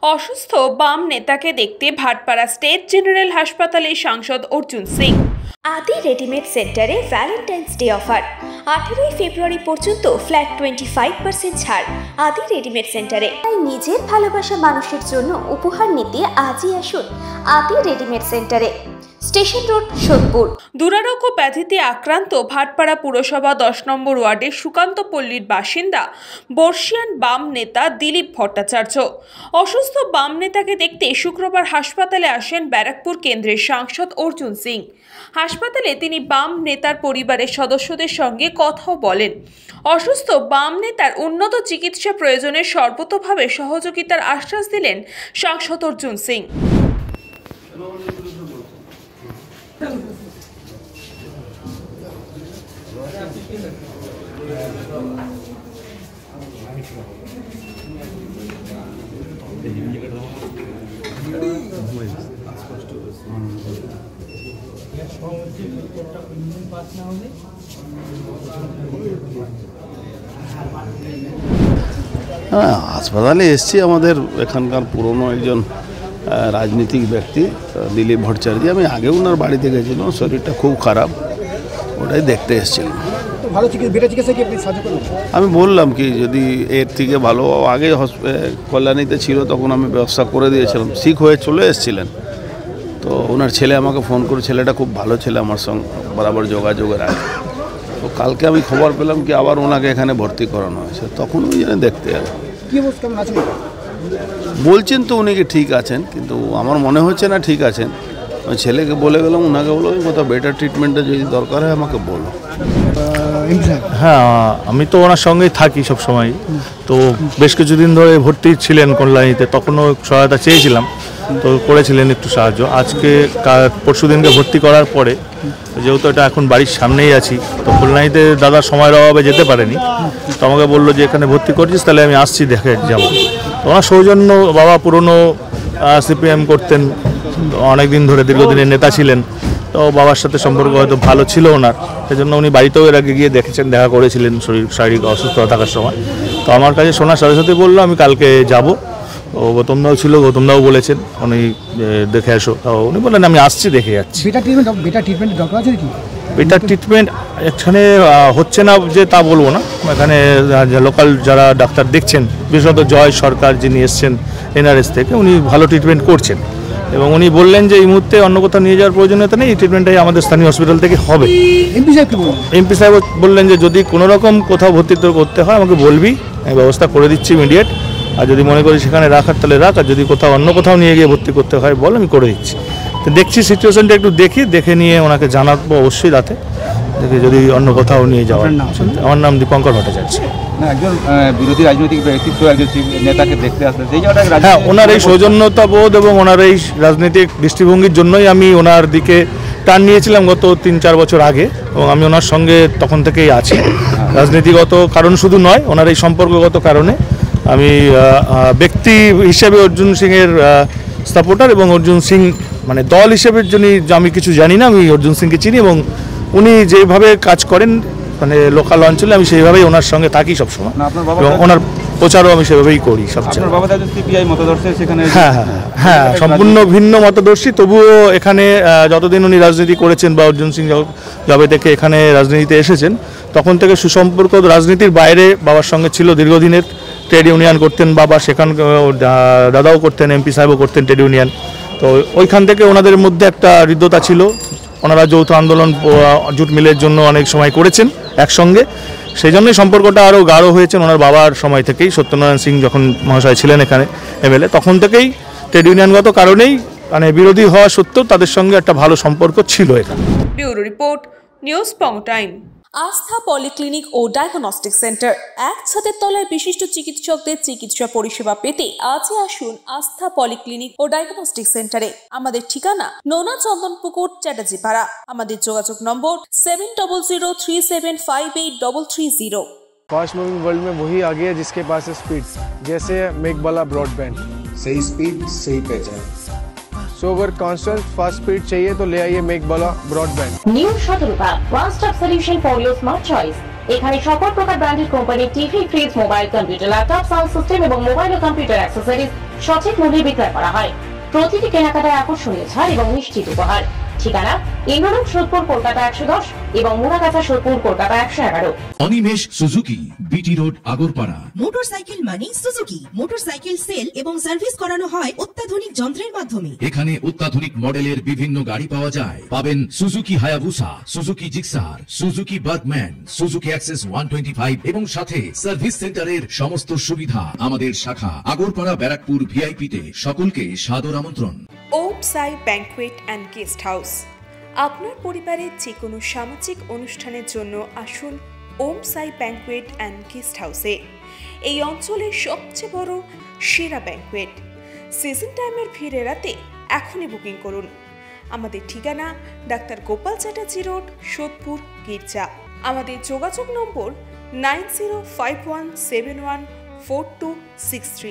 অসুস্থ বাম নেতাকে দেখতে ভাটপাড়া স্টেট জেনারেল হাসপাতালে সাংসদ অর্জুন সিং। আদি রেডিমেড সেন্টারে ভ্যালেন্টাইন্স ডে অফার 18 ফেব্রুয়ারি পর্যন্ত ফ্ল্যাট 25% ছাড়। আদি রেডিমেড সেন্টারে নিজের ভালোবাসা মানুষের জন্য উপহার নিতে আজই আসুন আদি রেডিমেড সেন্টারে, স্টেশন রোড, সোদপুর। দুরারোগ্য ব্যাধিতে আক্রান্ত ভাটপাড়া পুরসভা 10 নম্বর ওয়ার্ডের সুকান্তপল্লীর বাসিন্দা বর্ষিয়ান বাম নেতা দিলীপ ভট্টাচার্য। অসুস্থ বাম নেতাকে দেখতে শুক্রবার হাসপাতালে আসেন ব্যারাকপুর কেন্দ্রের সাংসদ অর্জুন সিং। হাসপাতালে তিনি বাম নেতার পরিবারের সদস্যদের সঙ্গে কথাও বলেন। অসুস্থ বাম নেতার উন্নত চিকিৎসা প্রয়োজনে সর্বতোভাবে সহযোগিতার আশ্বাস দিলেন সাংসদ অর্জুন সিং। হাসপাতালে এসছি আমাদের এখানকার পুরনো একজন রাজনীতিক ব্যক্তি দিলীপ ভট্টাচার্য। আমি আগে ওনার বাড়িতে গেছিলাম, শরীরটা খুব খারাপ, ওটাই দেখতে এসেছিলাম। আমি বললাম কি যদি এর থেকে ভালো, আগে কল্যাণীতে ছিল তখন আমি ব্যবস্থা করে দিয়েছিলাম, ঠিক হয়ে চলে এসেছিলেন। তো ওনার ছেলে আমাকে ফোন করে, ছেলেটা খুব ভালো ছেলে, আমার সঙ্গে বরাবর যোগাযোগের আগে। তো কালকে আমি খবর পেলাম কি আবার ওনাকে এখানে ভর্তি করানো হয়েছে, তখন ওই জন্য দেখতে এলাম। বলছেন তো উনি কি ঠিক আছেন, কিন্তু আমার মনে হচ্ছে না ঠিক আছেন। ওই ছেলেকে বলে গেলাম, ওনাকে বলো কোথাও বেটার ট্রিটমেন্টের যদি দরকার হয় আমাকে বলো। হ্যাঁ, আমি তো ওনার সঙ্গেই থাকি সব সময়। তো বেশ কিছুদিন ধরে ভর্তি ছিলেন কল্যাণীতে, তখনও সহায়তা চেয়েছিলাম, তো করেছিলেন একটু সাহায্য। আজকে পরশু দিনকে ভর্তি করার পরে, যেহেতু এটা এখন বাড়ির সামনেই আছি, তো কল্যাণীতে দাদার সময়ের অভাবে যেতে পারেনি, তো আমাকে বললো যে এখানে ভর্তি করছিস, তাহলে আমি আসছি, দেখে যাবো। তো ওনার সৌজন্য, বাবা পুরনো সিপিএম করতেন অনেক দিন ধরে, দীর্ঘদিনের নেতা ছিলেন, তো বাবার সাথে সম্পর্ক হয়তো ভালো ছিল ওনার, সেজন্য উনি বাড়িতেও এর আগে গিয়ে দেখেছেন, দেখা করেছিলেন শারীরিক অসুস্থতা থাকার সময়। তো আমার কাছে শোনার সাথে সাথে বললো আমি কালকে যাব। ও গৌতমদাও ছিল, গৌতমদাও বলেছেন উনি দেখে আসো, তো উনি বললেন আমি আসছি, দেখে যাচ্ছি। বেটার ট্রিটমেন্ট এখানে হচ্ছে না যে তা বলবো না, এখানে লোকাল যারা ডাক্তার দেখছেন, বিশেষত জয় সরকার যিনি এসছেন এনআরএস থেকে, উনি ভালো ট্রিটমেন্ট করছেন। এবং উনি বললেন যে এই মুহূর্তে অন্য কোথাও নিয়ে যাওয়ার প্রয়োজনীয়তা নেই, এই ট্রিটমেন্টটাই আমাদের স্থানীয় হসপিটাল থেকে হবে। এমপি সাহেব বললেন যে যদি কোনো রকম কোথাও ভর্তি করতে হয় আমাকে বলবি, আমি ব্যবস্থা করে দিচ্ছি ইমিডিয়েট। আর যদি মনে করি সেখানে রাখার তাহলে রাখ, আর যদি কোথাও অন্য কোথাও নিয়ে গিয়ে ভর্তি করতে হয় বল, আমি করে দিচ্ছি। তো দেখছি সিচুয়েশনটা একটু দেখে নিয়ে ওনাকে জানাবো অবশ্যই রাতে, দেখে যদি অন্য কোথাও নিয়ে যাওয়ার। আমার নাম দীপঙ্কর ভট্টাচার্য। একজন বিরোধী রাজনৈতিক ব্যক্তিত্ব, একজন নেতাকে দেখতে আসলে হ্যাঁ, ওনার এই সৌজন্যতা বোধ এবং ওনার এই রাজনৈতিক দৃষ্টিভঙ্গির জন্যই আমি ওনার দিকে টান নিয়েছিলাম গত 3-4 বছর আগে, এবং আমি ওনার সঙ্গে তখন থেকেই আছি। রাজনীতিগত কারণ শুধু নয়, ওনার এই সম্পর্কগত কারণে আমি ব্যক্তি হিসেবে অর্জুন সিংয়ের সাপোর্টার, এবং অর্জুন সিং মানে দল হিসেবে জন্য আমি কিছু জানি না, আমি অর্জুন সিংকে চিনি, এবং উনি যেভাবে কাজ করেন মানে লোকাল অঞ্চলে, আমি সেইভাবেই ওনার সঙ্গে থাকি সবসময়, এবং ওনার প্রচারও আমি সেভাবেই করি সবচেয়ে। হ্যাঁ হ্যাঁ হ্যাঁ, সম্পূর্ণ ভিন্ন মতদর্শী, তবুও এখানে যতদিন উনি রাজনীতি করেছেন বা অর্জুন সিং যবে থেকে এখানে রাজনীতিতে এসেছেন, তখন থেকে সুসম্পর্ক রাজনীতির বাইরে বাবার সঙ্গে ছিল দীর্ঘদিনের। ট্রেড ইউনিয়ন করতেন বাবা, সেখানকার দাদাও করতেন, এমপি সাহেবও করতেন ট্রেড ইউনিয়ন। তো ওইখান থেকে ওনাদের মধ্যে একটা হৃদ্যতা ছিল, ওনারা যৌথ আন্দোলন জুট মিলের জন্য অনেক সময় করেছেন একসঙ্গে, সেই জন্যই সম্পর্কটা আরও গাঢ় হয়েছেন ওনার বাবার সময় থেকেই। সত্যনারায়ণ সিং যখন মহাশয় ছিলেন এখানে এমএলএ, তখন থেকেই ট্রেড ইউনিয়নগত কারণেই মানে বিরোধী হওয়া সত্ত্বেও তাদের সঙ্গে একটা ভালো সম্পর্ক ছিল এখানে। ব্যুরো রিপোর্ট, নিউজ পং টাইম। আস্থা পলিক্লিনিক ও ডায়াগনস্টিক সেন্টার, এক ছাদের তলায় বিশিষ্ট চিকিৎসকদের চিকিৎসা পরিষেবা পেতে আজই আসুন আস্থা পলিক্লিনিক ও ডায়াগনস্টিক সেন্টারে। আমাদের ঠিকানা নোনা চন্দনপুকুর, চ্যাটার্জিপাড়া। আমাদের যোগাযোগ নম্বর 7003758330। फास्ट मूविंग वर्ल्ड में वही आगे है जिसके पास है स्पीड, जैसे मेघबाला ब्रॉडबैंड। सही स्पीड, सही पहचान। सो अगर कांस्टेंट फास्ट स्पीड चाहिए तो ले आइए Meghbala broadband. New Shatarupa one stop solution for your smart choice. এখানে সকল প্রকার ব্র্যান্ডেড কোম্পানির TV, fridge, mobile, computer, laptop, sound system এবং মোবাইল ও কম্পিউটার অ্যাক্সেসরিজ সঠিক মূল্যে বিক্রয় করা হয়। প্রতিটি কেনাকাটায় আকর্ষণীয় ছাড় এবং নিশ্চিত উপহার। ঠিকানা ইন্দ্রনগর সোদপুর কলকাতা 110 এবং Muragachha Sodepur Kolkata 111। Animesh Suzuki, BT road, Agarpara. Motorcycle মানে সুজুকি। মোটরসাইকেল সেল এবং সার্ভিস করানো হয় অত্যাধুনিক যন্ত্রের মাধ্যমে। এখানে অত্যাধুনিক মডেলের বিভিন্ন গাড়ি পাওয়া যায়। পাবেন Suzuki Hayabusa, Suzuki Gixxer, Suzuki Bergman, Suzuki access 125 এবং সাথে সার্ভিস সেন্টারের সমস্ত সুবিধা। আমাদের শাখা আগরপাড়া ব্যারাকপুর ভিআইপি তে। সকলকে সাদর আমন্ত্রণ। ওম সাই ব্যাংকুয়েট অ্যান্ড গেস্ট হাউস। আপনার পরিবারের যে কোনো সামাজিক অনুষ্ঠানের জন্য আসুন ওম সাই ব্যাংকুয়েট অ্যান্ড গেস্ট হাউসে। এই অঞ্চলের সবচেয়ে বড় সেরা ব্যাংকুয়েট। সিজন টাইমের ভিড় এড়াতে এখনই বুকিং করুন। আমাদের ঠিকানা ডাক্তার গোপাল চ্যাটার্জি রোড, সোদপুর, গির্জা। আমাদের যোগাযোগ নম্বর 9051714263।